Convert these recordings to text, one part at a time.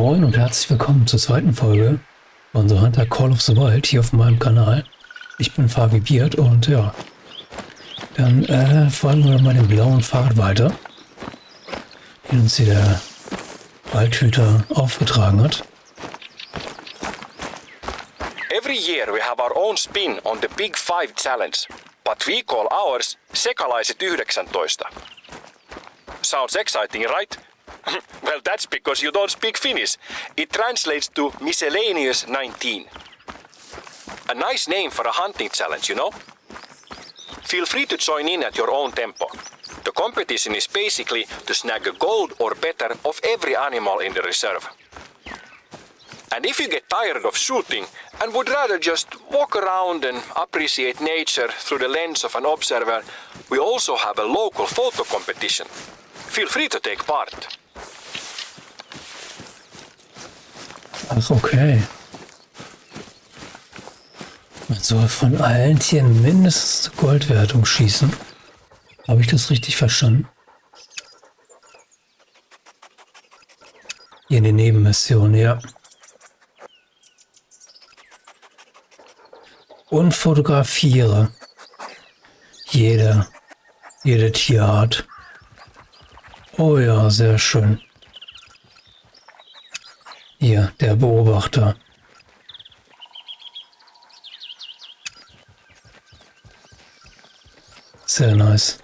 Moin und herzlich willkommen zur zweiten Folge von theHunterCOTW hier auf meinem Kanal. Ich bin Fabi Biert und ja, dann folgen wir mal dem blauen Pfad weiter, den uns hier der Waldhüter aufgetragen hat. Every year we have our own spin on the Big Five Challenge, but we call ours Sekalaiset 19. Sounds exciting, right? Well, that's because you don't speak Finnish. It translates to Miscellaneous 19. A nice name for a hunting challenge, you know? Feel free to join in at your own tempo. The competition is basically to snag a gold or better of every animal in the reserve. And if you get tired of shooting and would rather just walk around and appreciate nature through the lens of an observer, we also have a local photo competition. Feel free to take part. Ach, okay. Man soll von allen Tieren mindestens eine Goldwertung schießen. Habe ich das richtig verstanden? Hier in die Nebenmission, ja. Und fotografiere jede Tierart. Oh ja, sehr schön. Hier, der Beobachter. Sehr nice.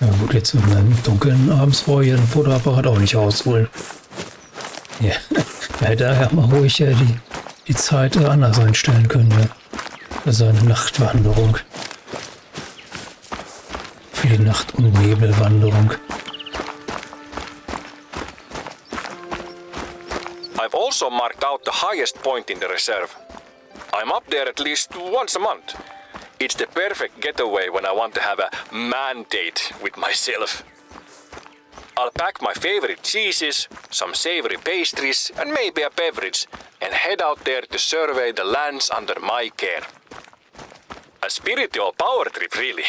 Ja gut, jetzt im Dunkeln abends brauche ich den Fotoapparat auch nicht rausholen. Ja, hätte er mal ruhig die Zeit anders einstellen können. Ja. Für seine Nachtwanderung. Für die Nacht- und Nebelwanderung. I've also marked out the highest point in the reserve. I'm up there at least once a month. It's the perfect getaway when I want to have a man date with myself. I'll pack my favorite cheeses, some savory pastries, and maybe a beverage, and head out there to survey the lands under my care. A spiritual power trip, really.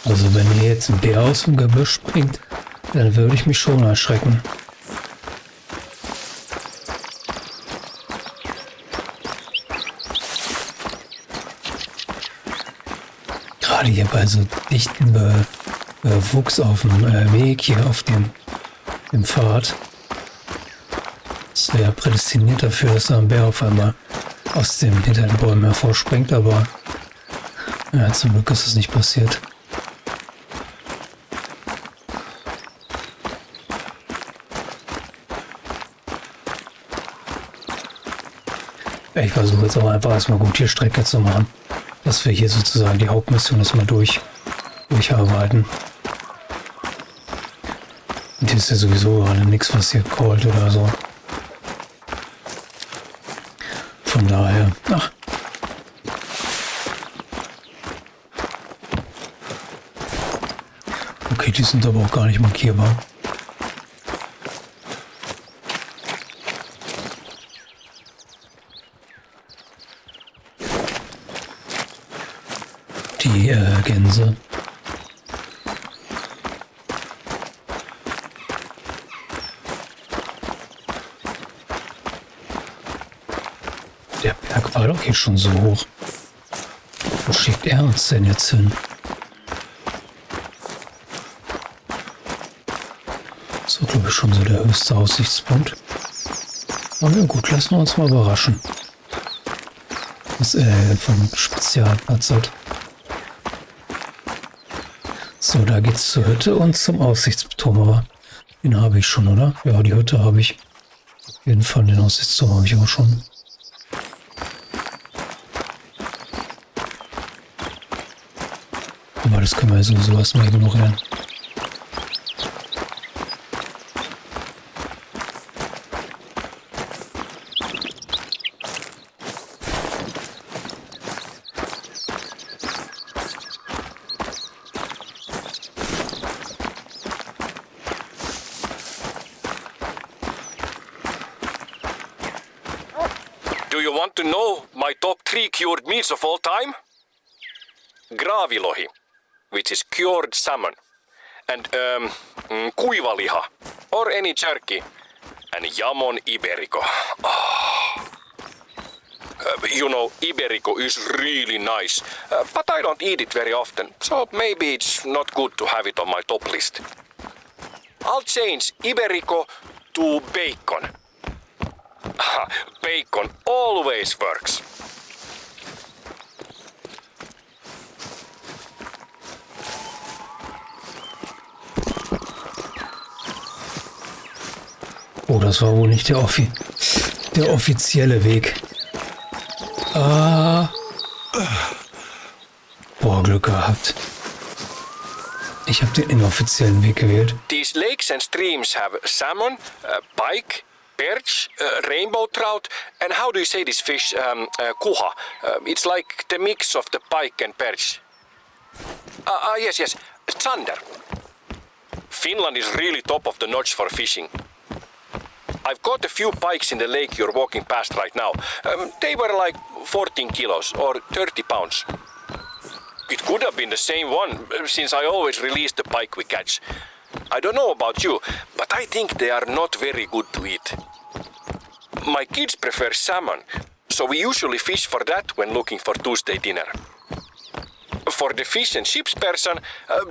Also wenn hier jetzt ein Bär aus dem Gebüsch springt, dann würde ich mich schon erschrecken. Gerade hier bei so dichten Bewuchs auf dem Weg hier auf dem Pfad. Das wäre prädestiniert dafür, dass da ein Bär auf einmal hinter den Bäumen hervorspringt, aber ja, zum Glück ist es nicht passiert. Ich versuche jetzt aber einfach erstmal gut hier Strecke zu machen, dass wir hier sozusagen die Hauptmission erstmal durcharbeiten. Und hier ist ja sowieso gerade nichts, was hier callt oder so. Von daher, ach. Okay, die sind aber auch gar nicht markierbar. Die Gänse. Der Berg war doch hier schon so hoch. Wo schickt er uns denn jetzt hin? So, glaube ich, schon so der höchste Aussichtspunkt. Aber ja gut, lassen wir uns mal überraschen. Was er vom Spezialplatz hat. So, da geht's zur Hütte und zum Aussichtsturm, aber Den habe ich schon, oder? Ja, die Hütte habe ich. Auf jeden Fall den Aussichtsturm habe ich auch schon. Aber das können wir sowieso erstmal ignorieren. Do you want to know my top 3 cured meats of all time? Graavilohi, which is cured salmon, and kuivaliha, or any jerky, and jamon iberico. You know, iberico is really nice, but I don't eat it very often, so maybe it's not good to have it on my top list. I'll change iberico to bacon. Bacon always works. Oh, das war wohl nicht der offizielle Weg. Ah. Boah, Glück gehabt. Ich habe den inoffiziellen Weg gewählt. These lakes and streams have salmon, pike, perch, rainbow trout, and how do you say this fish? Kuha. It's like the mix of the pike and perch. Yes, zander. Finland is really top of the notch for fishing. I've caught a few pikes in the lake you're walking past right now. They were like 14 kilos or 30 pounds. It could have been the same one, since I always release the pike we catch. I don't know about you, but I think they are not very good to eat. My kids prefer salmon, so we usually fish for that when looking for Tuesday dinner. For the fish and chips person,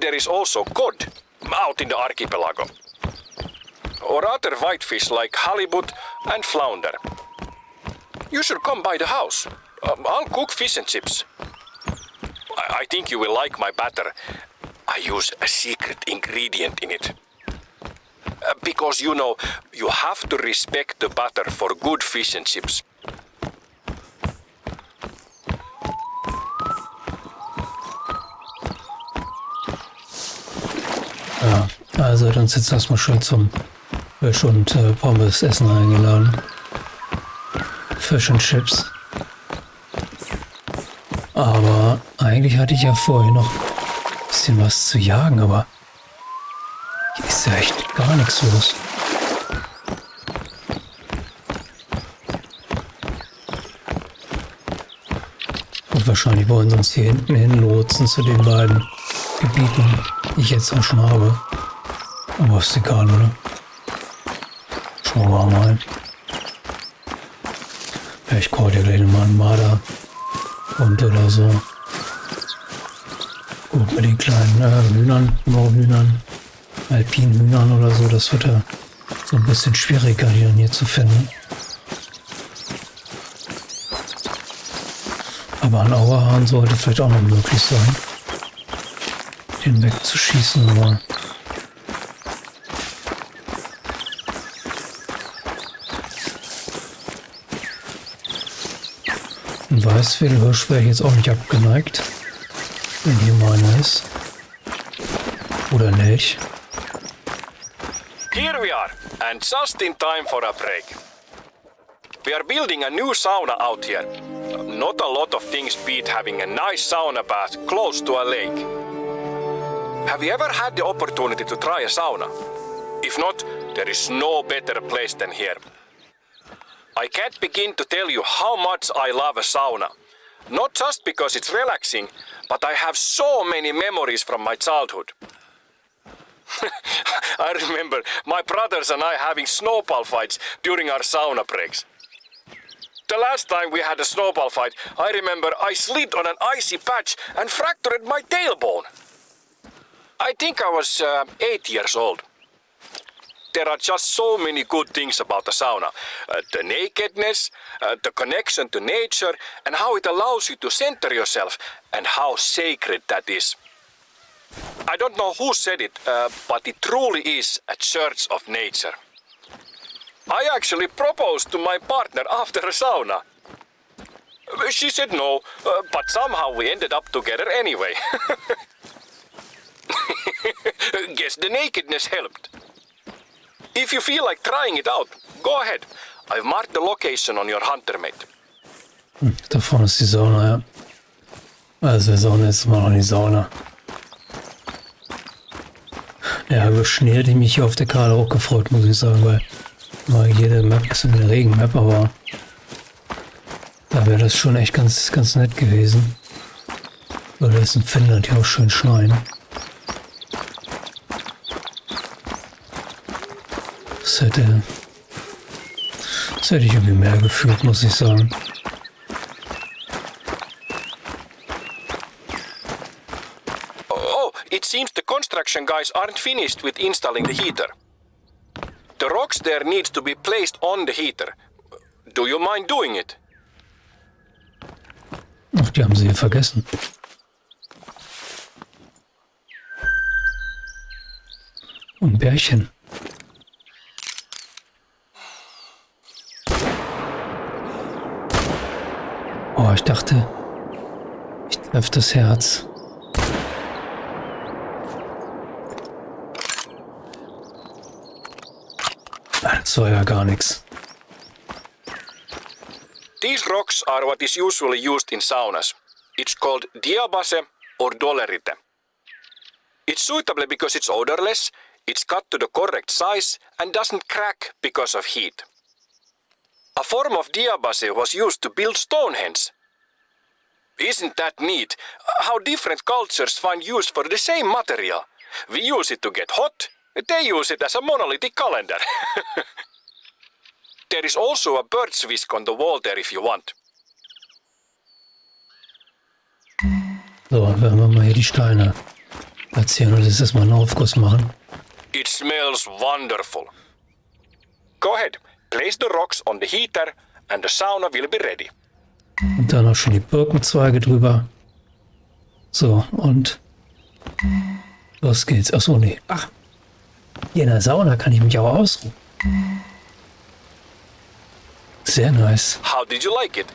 there is also cod, out in the archipelago. Or other whitefish like halibut and flounder. You should come by the house. I'll cook fish and chips. I think you will like my batter. I use a secret ingredient in it. Because, you know, you have to respect the batter for good fish and chips. Ja, also hat uns jetzt erstmal schön zum Fisch und Pommes essen eingeladen. Fish and Chips. Aber eigentlich hatte ich ja vorher noch ein bisschen was zu jagen, aber hier ist ja echt gar nichts los. Und wahrscheinlich wollen sie uns hier hinten hinlotsen zu den beiden Gebieten, die ich jetzt auch schon habe. Aber ist egal, oder? Schauen wir mal. Vielleicht kommt ja gleich mal ein Marder und oder so. Gut, mit den kleinen Hühnern, Moorhühnern, Alpinhühnern oder so, das wird ja so ein bisschen schwieriger hier zu finden. Aber ein Auerhahn sollte vielleicht auch noch möglich sein, den wegzuschießen, aber ein Weißwedelhirsch wäre ich jetzt auch nicht abgeneigt, wenn hier mal einer ist. Oder ein Elch. Here we are, and just in time for a break. We are building a new sauna out here. Not a lot of things beat having a nice sauna bath close to a lake. Have you ever had the opportunity to try a sauna? If not, there is no better place than here. I can't begin to tell you how much I love a sauna. Not just because it's relaxing, but I have so many memories from my childhood. I remember my brothers and I having snowball fights during our sauna breaks. The last time we had a snowball fight, I remember I slid on an icy patch and fractured my tailbone. I think I was 8 years old. There are just so many good things about the sauna. The nakedness, the connection to nature, and how it allows you to center yourself, and how sacred that is. I don't know who said it, but it truly is a church of nature. I actually proposed to my partner after a sauna. She said no, but somehow we ended up together anyway. Guess the nakedness helped. If you feel like trying it out, go ahead. I've marked the location on your Hunter mate. Da vorne ist die Sauna, ja. Also der Sauna ist immer noch die Sauna. Ja, über Schnee hätte ich mich hier auf der Karte auch gefreut, muss ich sagen, weil mal jede Map ist eine Regenmap, aber da wäre das schon echt ganz nett gewesen. Würde es in Finnland ja auch schön schneien. Das hätte ich irgendwie mehr gefühlt, muss ich sagen. Oh, it seems the construction guys aren't finished with installing the heater. The rocks there needs to be placed on the heater. Do you mind doing it? Ach, die haben sie hier vergessen. Ein Bärchen. Oh, ich dachte, ich treffe das Herz. Das war ja gar nichts. These rocks are what is usually used in saunas. It's called diabase or dolerite. It's suitable because it's odorless, it's cut to the correct size and doesn't crack because of heat. A form of diabase was used to build Stonehenge. Isn't that neat? How different cultures find use for the same material. We use it to get hot, they use it as a monolithic calendar. There is also a bird's whisk on the wall there if you want. So, werden wir mal hier die Steine platzieren und jetzt mal einen Aufguss machen. It smells wonderful. Go ahead, place the rocks on the heater and the sauna will be ready. Und dann auch schon die Birkenzweige drüber. So, und los geht's. Achso, nee. Ach, hier in der Sauna kann ich mich auch ausruhen. Sehr nice. How did you like it?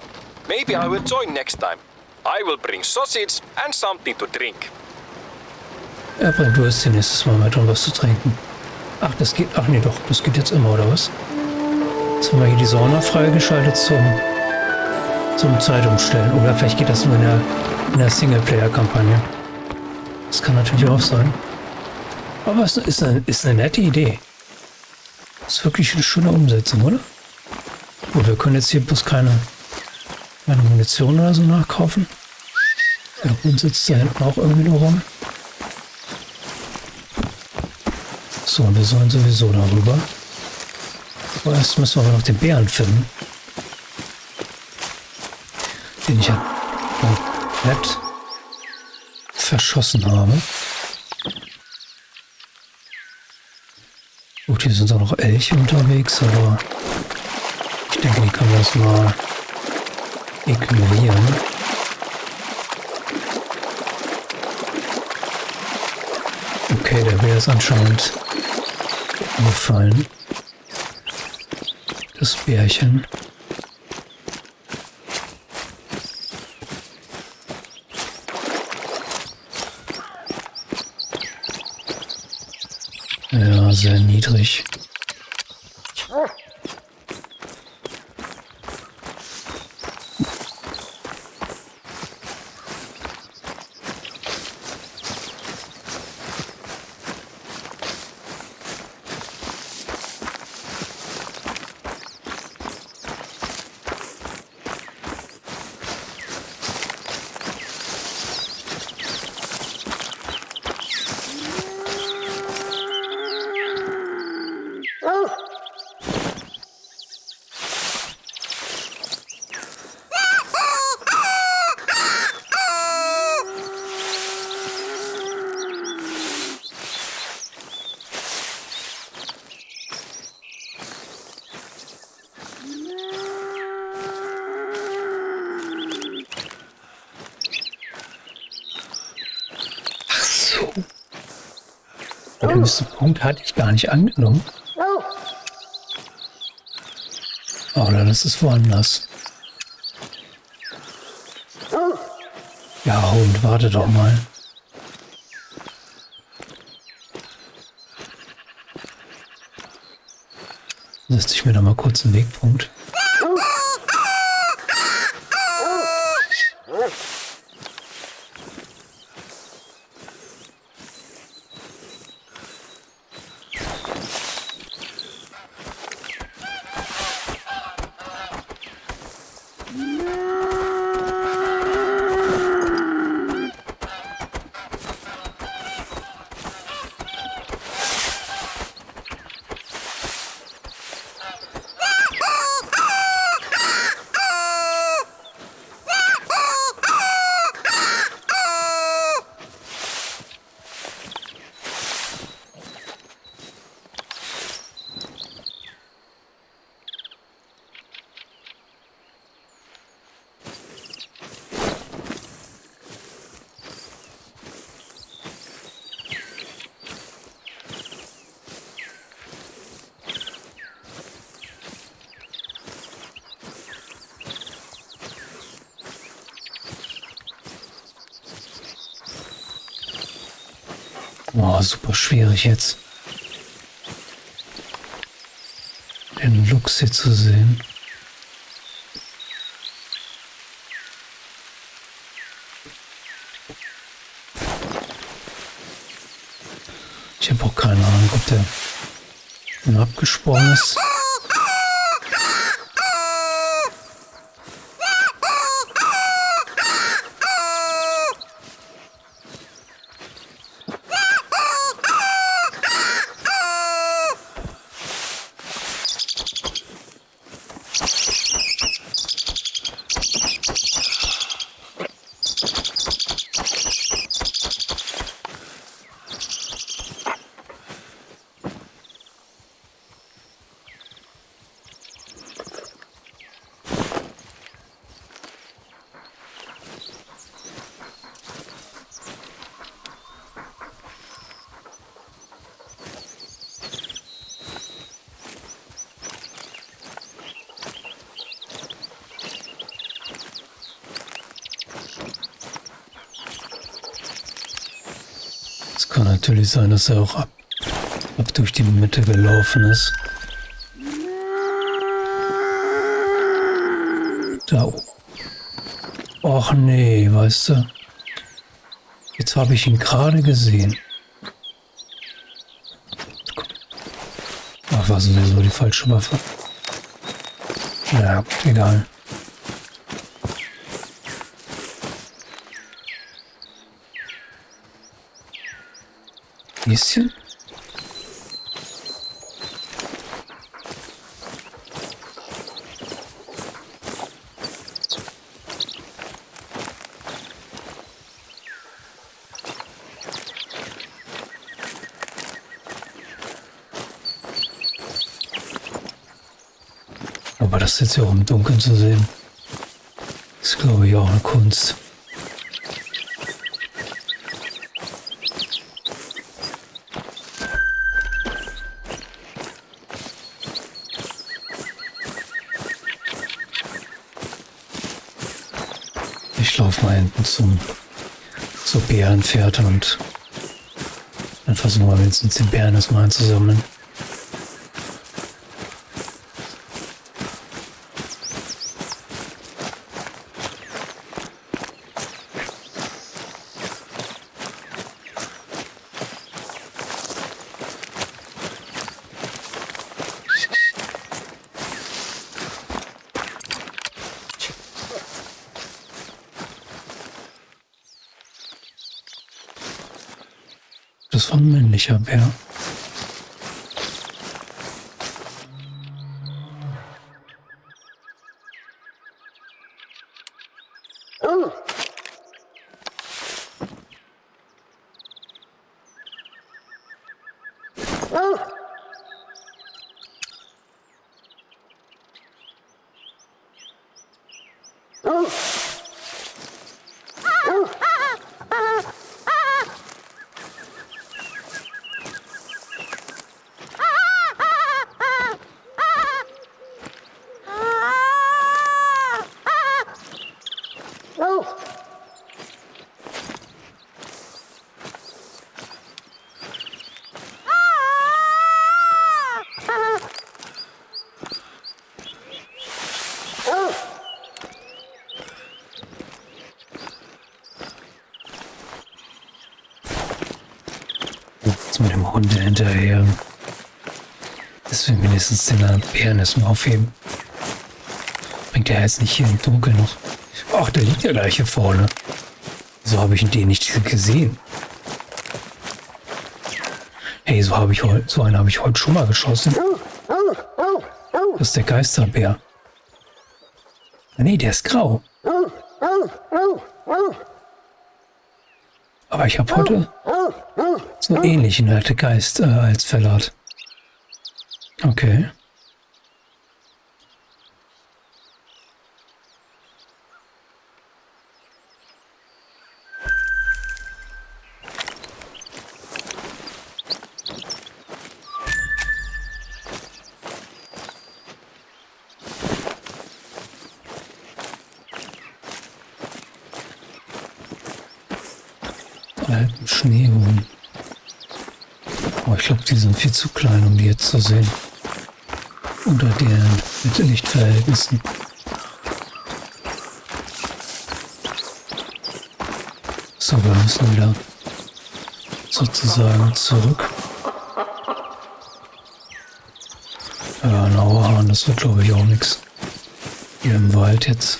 Maybe I will join next time. I will bring sausage and something to drink. Er bringt Würstchen nächstes Mal mit und was zu trinken. Ach, das geht. Ach nee, doch. Das geht jetzt immer, oder was? Jetzt haben wir hier die Sauna freigeschaltet zum Zeitumstellen. Oder vielleicht geht das nur in der Singleplayer-Kampagne. Das kann natürlich auch sein. Aber es ist eine nette Idee. Ist wirklich eine schöne Umsetzung, oder? Gut, wir können jetzt hier bloß keine Munition oder so nachkaufen. Der Hund sitzt da hinten auch irgendwie nur rum. So, wir sollen sowieso darüber. Aber erst müssen wir aber noch den Bären finden. Den ich ja komplett verschossen habe. Gut, hier sind auch noch Elche unterwegs, aber ich denke, die können das mal ignorieren. Okay, der Bär ist anscheinend gefallen. Das Bärchen. Ja, sehr niedrig. Der höchste Punkt hatte ich gar nicht angenommen. Oder das ist woanders. Ja, Hund, warte doch mal. Setze ich mir da mal kurz einen Wegpunkt. Oh, super schwierig jetzt, den Luchs hier zu sehen. Ich habe auch keine Ahnung, ob der abgesprungen ist. Kann natürlich sein, dass er auch ab durch die Mitte gelaufen ist. Da. Och nee, weißt du. Jetzt habe ich ihn gerade gesehen. Ach, war sowieso die falsche Waffe. Ja, egal. Bisschen. Aber das jetzt ja auch im Dunkeln zu sehen, ist, glaube ich, auch eine Kunst. Ich laufe mal hinten zur Bärenfährte und dann versuchen wir wenigstens den Bären erstmal einzusammeln. Das war ein männlicher Bär. jetzt mit dem Hund hinterher. Deswegen wenigstens den Bären erstmal aufheben. Bringt er jetzt nicht hier im Dunkeln noch. Ach, der liegt ja gleich hier vorne. So habe ich den nicht gesehen. Hey, so einen habe ich heute schon mal geschossen. Das ist der Geisterbär. Nee, der ist grau. Aber ich habe heute so ähnlich einen alten Geist als Verrat. Okay. Alten Schneehuhn. Oh, ich glaube, die sind viel zu klein, um die jetzt zu sehen. Unter deren Lichtverhältnissen. So, wir müssen wieder sozusagen zurück. Ja, ein Auerhahn, das wird glaube ich auch nichts. Hier im Wald jetzt.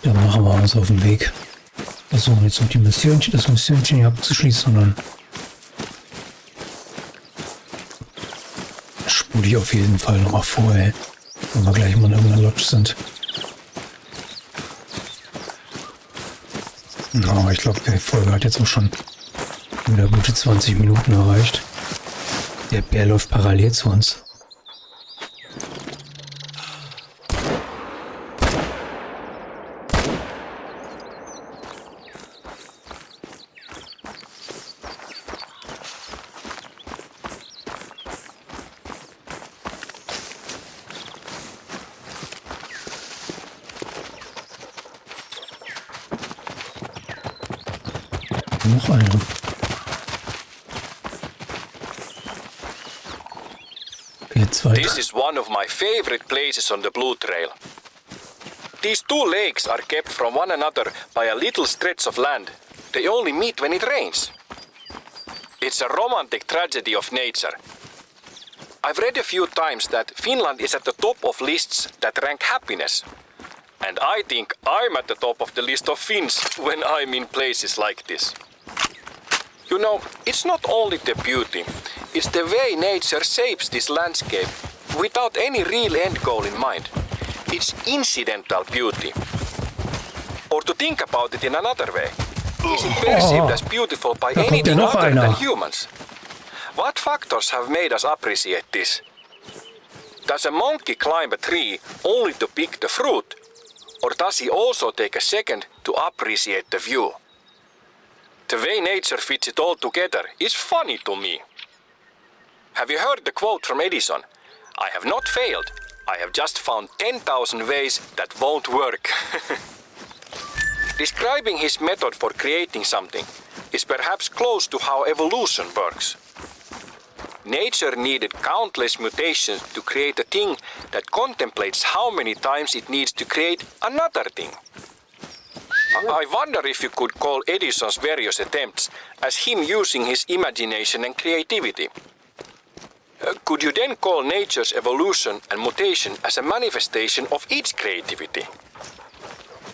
Da machen wir uns auf den Weg. Versuchen jetzt noch das Missionchen hier abzuschließen und dann spule ich auf jeden Fall noch mal vorher, wenn wir gleich mal in irgendeiner Lodge sind. Aber ich glaube, die Folge hat jetzt auch schon wieder gute 20 Minuten erreicht. Der Bär läuft parallel zu uns. Noch einer. Okay, zweite. This is one of my favorite places on the Blue Trail. These two lakes are kept from one another by a little stretch of land. They only meet when it rains. It's a romantic tragedy of nature. I've read a few times that Finland is at the top of lists that rank happiness. And I think I'm at the top of the list of Finns when I'm in places like this. You know, it's not only the beauty, it's the way nature shapes this landscape without any real end goal in mind. It's incidental beauty. Or to think about it in another way, is it perceived as beautiful by anything other than humans? What factors have made us appreciate this? Does a monkey climb a tree only to pick the fruit? Or does he also take a second to appreciate the view? The way nature fits it all together is funny to me. Have you heard the quote from Edison? I have not failed. I have just found 10,000 ways that won't work. Describing his method for creating something is perhaps close to how evolution works. Nature needed countless mutations to create a thing that contemplates how many times it needs to create another thing. I wonder if you could call Edison's various attempts as him using his imagination and creativity. Could you then call nature's evolution and mutation as a manifestation of its creativity?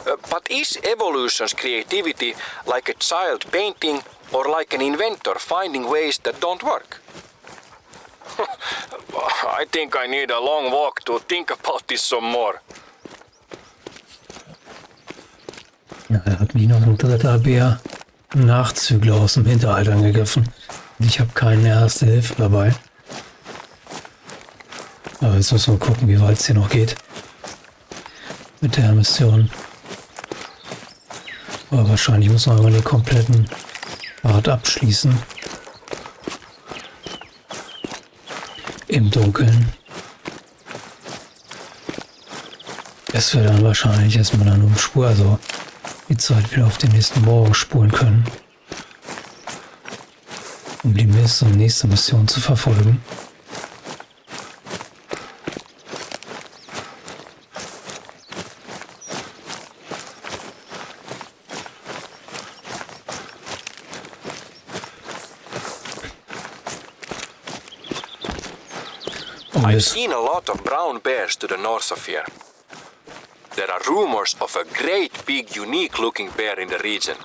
But is evolution's creativity like a child painting or like an inventor finding ways that don't work? I think I need a long walk to think about this some more. Ja, er hat mich noch ein dritter Bär Nachzügler aus dem Hinterhalt angegriffen. Ich habe keine erste Hilfe dabei. Aber jetzt müssen wir gucken, wie weit es hier noch geht. Mit der Mission. Aber wahrscheinlich muss man aber den kompletten Pfad abschließen. Im Dunkeln. Dass wir dann wahrscheinlich erstmal dann umspulen, also die Zeit wieder auf den nächsten Morgen spulen können. Um die nächste Mission zu verfolgen. I've seen a lot of brown bears to the north of here. There are rumors of a great big unique looking bear in the region.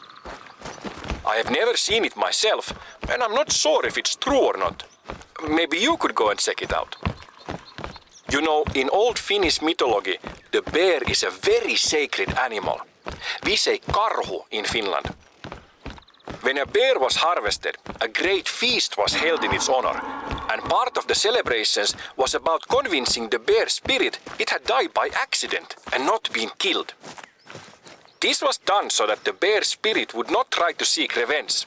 I have never seen it myself, and I'm not sure if it's true or not. Maybe you could go and check it out. You know, in old Finnish mythology, the bear is a very sacred animal. We say karhu in Finland. When a bear was harvested, a great feast was held in its honor, and part of the celebrations was about convincing the bear spirit it had died by accident and not been killed. This was done so that the bear spirit would not try to seek revenge.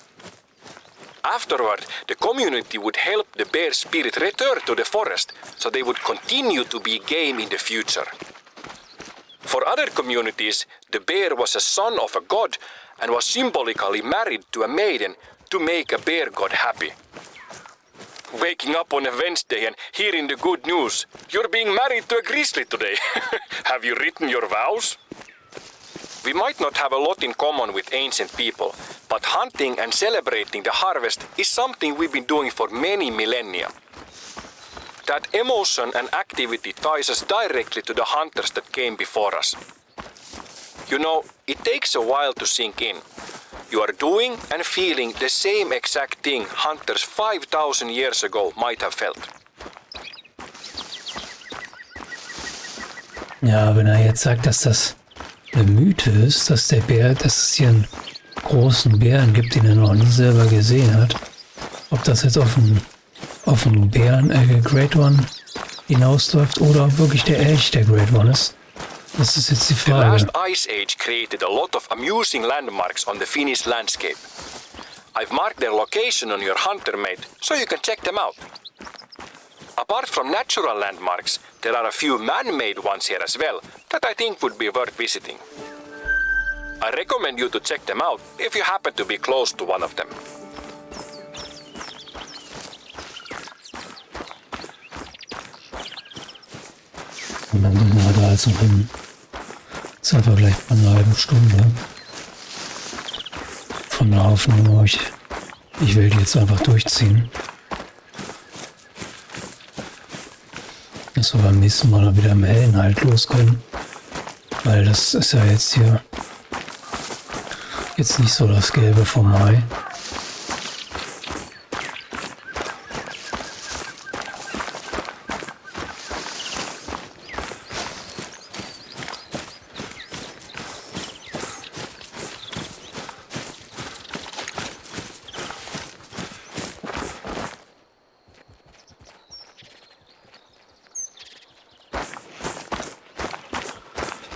Afterward, the community would help the bear spirit return to the forest so they would continue to be game in the future. For other communities, the bear was a son of a god and was symbolically married to a maiden to make a bear god happy. Waking up on a Wednesday and hearing the good news, you're being married to a grizzly today. Have you written your vows? We might not have a lot in common with ancient people, but hunting and celebrating the harvest is something we've been doing for many millennia. That emotion and activity ties us directly to the hunters that came before us. You know, it takes a while to sink in. You are doing and feeling the same exact thing hunters 5,000 years ago might have felt. Ja, wenn er jetzt sagt, dass das eine Mythe ist, dass es hier einen großen Bären gibt, den er noch nie selber gesehen hat. Ob das jetzt auf einen Bären, Great One hinausläuft oder ob wirklich der Elch der Great One ist. Das ist jetzt die Frage. The last ice age created a lot of amusing landmarks on the Finnish landscape. I've marked their location on your hunter mate, so you can check them out. Apart from natural landmarks, there are a few man-made ones here as well that I think would be worth visiting. I recommend you to check them out if you happen to be close to one of them. Und dann sind wir da jetzt noch hin. Jetzt sind wir gleich bei einer halben Stunde. Von der Aufnahme. Ich will die jetzt einfach durchziehen. Dass wir beim nächsten Mal wieder im Hellen halt los können. Weil das ist ja jetzt hier jetzt nicht so das Gelbe vom Mai.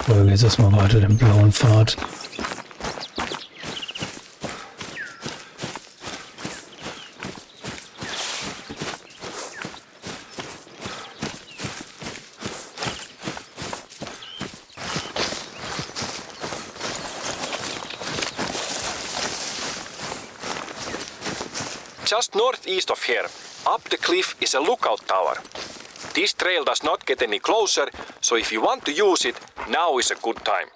Folge jetzt erstmal weiter den blauen Pfad. Just northeast of here, up the cliff is a lookout tower. This trail does not get any closer, so if you want to use it, now is a good time.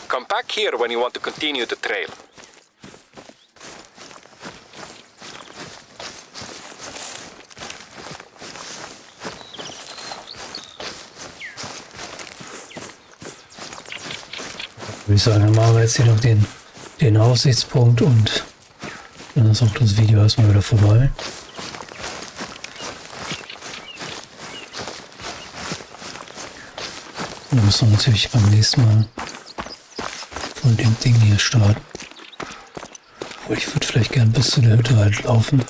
Come back here when you want to continue the trail. Würde ich sagen, dann machen wir jetzt hier noch den Aussichtspunkt und dann ist auch das Video erstmal wieder vorbei. Wir müssen natürlich beim nächsten Mal von dem Ding hier starten. Obwohl, ich würde vielleicht gern bis zu der Hütte halt laufen.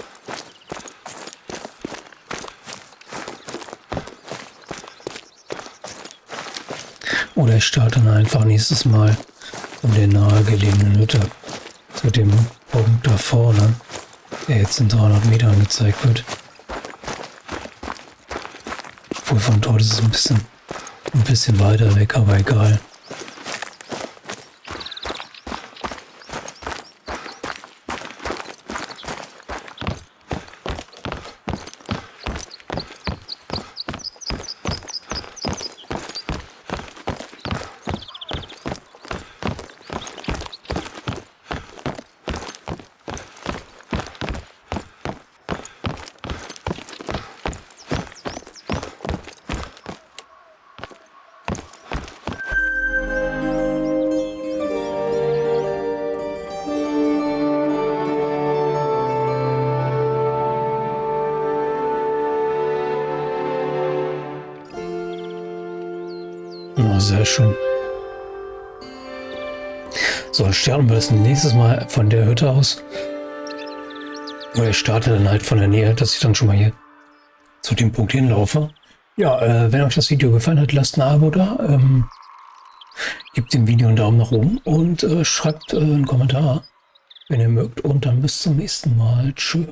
Oder ich starte dann einfach nächstes Mal von der nahegelegenen Hütte zu dem Punkt da vorne, der jetzt in 300 Metern angezeigt wird. Obwohl von dort ist es ein bisschen weiter weg, aber egal. sehr schön. So, dann starten wir das nächstes Mal von der Hütte aus. Oder ich starte dann halt von der Nähe, dass ich dann schon mal hier zu dem Punkt hinlaufe. Ja, wenn euch das Video gefallen hat, lasst ein Abo da. Gebt dem Video einen Daumen nach oben und schreibt einen Kommentar, wenn ihr mögt. Und dann bis zum nächsten Mal. Tschüss.